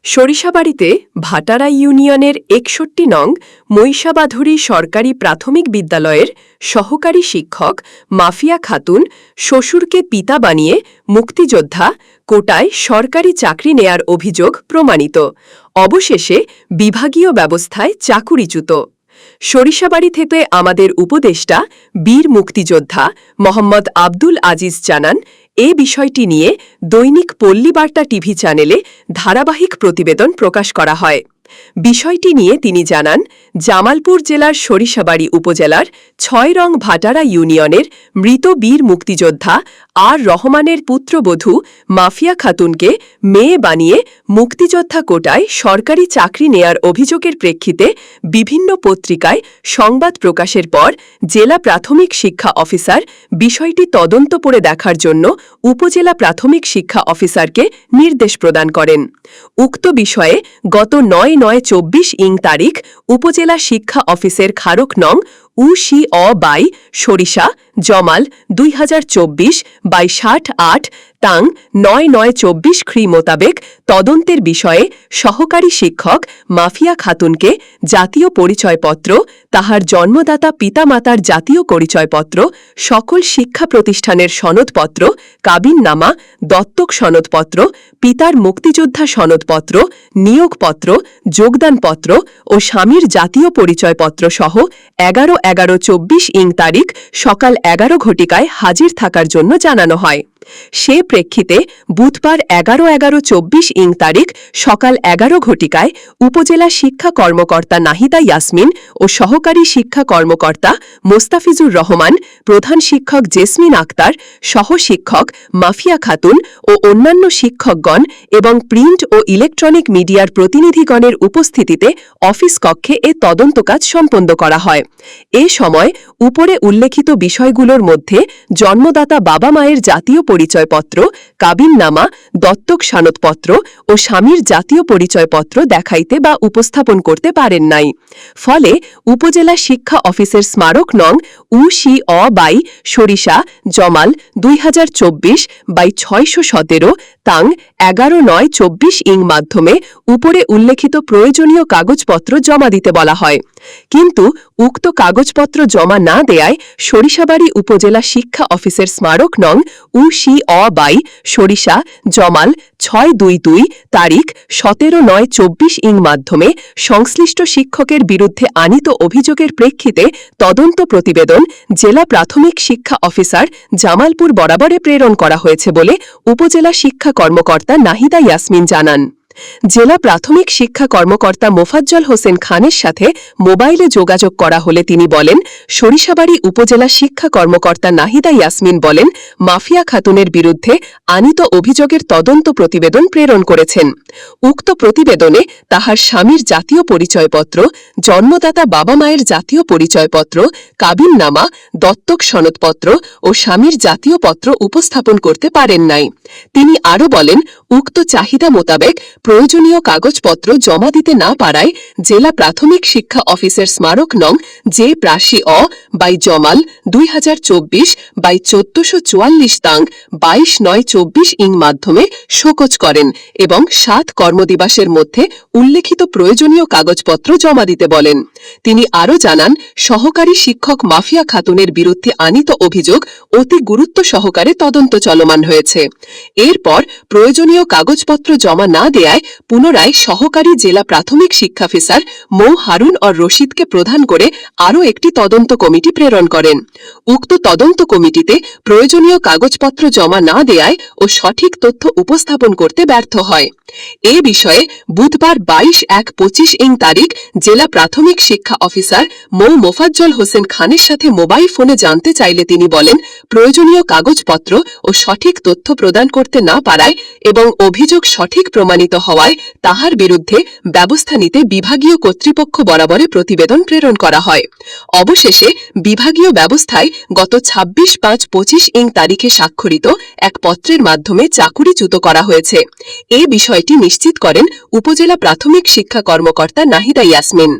সরিষাবাড়িতে ভাটারা ইউনিয়নের ৬১ নং মহিষাবাধুরী সরকারি প্রাথমিক বিদ্যালয়ের সহকারী শিক্ষক মাফিয়া খাতুন শ্বশুরকে পিতা বানিয়ে মুক্তিযোদ্ধা কোটায় সরকারি চাকরি নেয়ার অভিযোগ প্রমাণিত। অবশেষে বিভাগীয় ব্যবস্থায় চাকুরিচ্যুত। সরিষাবাড়ি থেকে আমাদের উপদেষ্টা বীর মুক্তিযোদ্ধা মোহাম্মদ আব্দুল আজিজ জানান, এ বিষয়টি নিয়ে দৈনিক পল্লীবার্তা টিভি চ্যানেলে ধারাবাহিক প্রতিবেদন প্রকাশ করা হয়। বিষয়টি নিয়ে তিনি জানান, জামালপুর জেলার সরিষাবাড়ি উপজেলার ৬ নং ভাটারা ইউনিয়নের মৃত বীর মুক্তিযোদ্ধা আর রহমানের পুত্রবধূ মাফিয়া খাতুনকে মেয়ে বানিয়ে মুক্তিযোদ্ধা কোটায় সরকারি চাকরি নেয়ার অভিযোগের প্রেক্ষিতে বিভিন্ন পত্রিকায় সংবাদ প্রকাশের পর জেলা প্রাথমিক শিক্ষা অফিসার বিষয়টি তদন্ত করে দেখার জন্য উপজেলা প্রাথমিক শিক্ষা অফিসারকে নির্দেশ প্রদান করেন। উক্ত বিষয়ে গত ৯/৯/২৪ তারিখ উপজেলা শিক্ষা অফিসের খারক নং উ/বাই সরিষা জমাল ২০২৪/৬৮ তাং ৯/৯/২৪ খ্রি মোতাবেক তদন্তের বিষয়ে সহকারী শিক্ষক মাফিয়া খাতুনকে জাতীয় পরিচয়পত্র, তাহার জন্মদাতা পিতামাতার জাতীয় পরিচয়পত্র, সকল শিক্ষা প্রতিষ্ঠানের সনদপত্র, কাবিননামা, দত্তক সনদপত্র, পিতার মুক্তিযোদ্ধা সনদপত্র, নিয়োগপত্র, যোগদানপত্র ও স্বামীর জাতীয় পরিচয়পত্র সহ ১১/১১/২৪ তারিখ সকাল ১১ ঘটিকায় হাজির থাকার জন্য জানানো হয়। সে প্রেক্ষিতে বুধবার ১১/১১/২৪ তারিখ সকাল ১১ ঘটিকায় উপজেলা শিক্ষা কর্মকর্তা নাহিদা ইয়াসমিন ও সহকারী শিক্ষা কর্মকর্তা মোস্তাফিজুর রহমান, প্রধান শিক্ষক জেসমিন আক্তার, সহ শিক্ষক মাফিয়া খাতুন ও অন্যান্য শিক্ষকগণ এবং প্রিন্ট ও ইলেকট্রনিক মিডিয়ার প্রতিনিধিগণের উপস্থিতিতে অফিস কক্ষে এ তদন্ত কাজ সম্পন্ন করা হয়। এ সময় উপরে উল্লেখিত বিষয়গুলোর মধ্যে জন্মদাতা বাবা মায়ের জাতীয় পরিচয়পত্র, কাবিননামা, দত্তক সনদপত্র ও স্বামীর জাতীয় পরিচয়পত্র দেখাইতে বা উপস্থাপন করতে পারেন নাই। ফলে উপজেলা শিক্ষা অফিসের স্মারক নং উ/বাই সরিষা জমাল ২০২৪/৬১৭ তাং ১১/৯/২৪ মাধ্যমে উপরে উল্লেখিত প্রয়োজনীয় কাগজপত্র জমা দিতে বলা হয়। কিন্তু উক্ত কাগজপত্র জমা না দেয়ায় সরিষাবাড়ি উপজেলা শিক্ষা অফিসের স্মারক নং উ/বাই সরিষা জমাল ৬/২/২ তারিখ ১৭/৯/২৪ মাধ্যমে সংশ্লিষ্ট শিক্ষকের বিরুদ্ধে আনীত অভিযোগের প্রেক্ষিতে তদন্ত প্রতিবেদন জেলা প্রাথমিক শিক্ষা অফিসার জামালপুর বরাবরে প্রেরণ করা হয়েছে বলে উপজেলা শিক্ষা কর্মকর্তা নাহিদা ইয়াসমিন জানান। জেলা প্রাথমিক শিক্ষা কর্মকর্তা মোফাজ্জল হোসেন খানের সাথে মোবাইলে যোগাযোগ করা হলে তিনি বলেন, সরিষাবাড়ি উপজেলা শিক্ষা কর্মকর্তা নাহিদা ইয়াসমিন বলেন, মাফিয়া খাতুনের বিরুদ্ধে আনীত অভিযোগের তদন্ত প্রতিবেদন প্রেরণ করেছেন। উক্ত প্রতিবেদনে তাহার স্বামীর জাতীয় পরিচয়পত্র, জন্মদাতা বাবা মায়ের জাতীয় পরিচয়পত্র, কাবিননামা, দত্তক সনদপত্র ও স্বামীর জাতীয় পত্র উপস্থাপন করতে পারেন নাই। তিনি আরও বলেন, উক্ত চাহিদা মোতাবেক প্রয়োজনীয় কাগজপত্র জমা দিতে না পারায় জেলা প্রাথমিক শিক্ষা অফিসের স্মারক নং জে/বাই জমাল ২০২৪/১৪৪৪ তাং ২২/৯/২৪ মাধ্যমে শোকজ করেন এবং ৭ কর্মদিবসের মধ্যে উল্লেখিত প্রয়োজনীয় কাগজপত্র জমা দিতে বলেন। তিনি আরও জানান, সহকারী শিক্ষক মাফিয়া খাতুনের বিরুদ্ধে আনীত অভিযোগ অতি গুরুত্ব সহকারে তদন্ত চলমান হয়েছে। এরপর প্রয়োজনীয় কাগজপত্র জমা না দেয়ায় পুনরায় সহকারী জেলা প্রাথমিক শিক্ষা অফিসার মৌ হারুন আর রশিদকে প্রধান করে আরও একটি তদন্ত কমিটি প্রেরণ করেন। উক্ত তদন্ত কমিটিতে প্রয়োজনীয় কাগজপত্র জমা না দেয়ায় ও সঠিক তথ্য উপস্থাপন করতে ব্যর্থ হয়। এ বিষয়ে বুধবার ২২/১/২৫ তারিখ জেলা প্রাথমিক শিক্ষা অফিসার মৌ মোফাজ্জল হোসেন খানের সাথে মোবাইল ফোনে জানতে চাইলে তিনি বলেন, প্রয়োজনীয় কাগজপত্র ও সঠিক তথ্য প্রদান করতে না পারায় এবং অভিযোগ সঠিক প্রমাণিত হওয়ায় তাহার বিরুদ্ধে ব্যবস্থা নিতে বিভাগীয় কর্তৃপক্ষ বরাবরে প্রতিবেদন প্রেরণ করা হয়। অবশেষে বিভাগীয় ব্যবস্থায় গত ২৬/৫/২৫ তারিখে স্বাক্ষরিত এক পত্রের মাধ্যমে চাকুরিচ্যুত করা হয়েছে। এ বিষয়টি নিশ্চিত করেন উপজেলা প্রাথমিক শিক্ষা কর্মকর্তা নাহিদা ইয়াসমিন।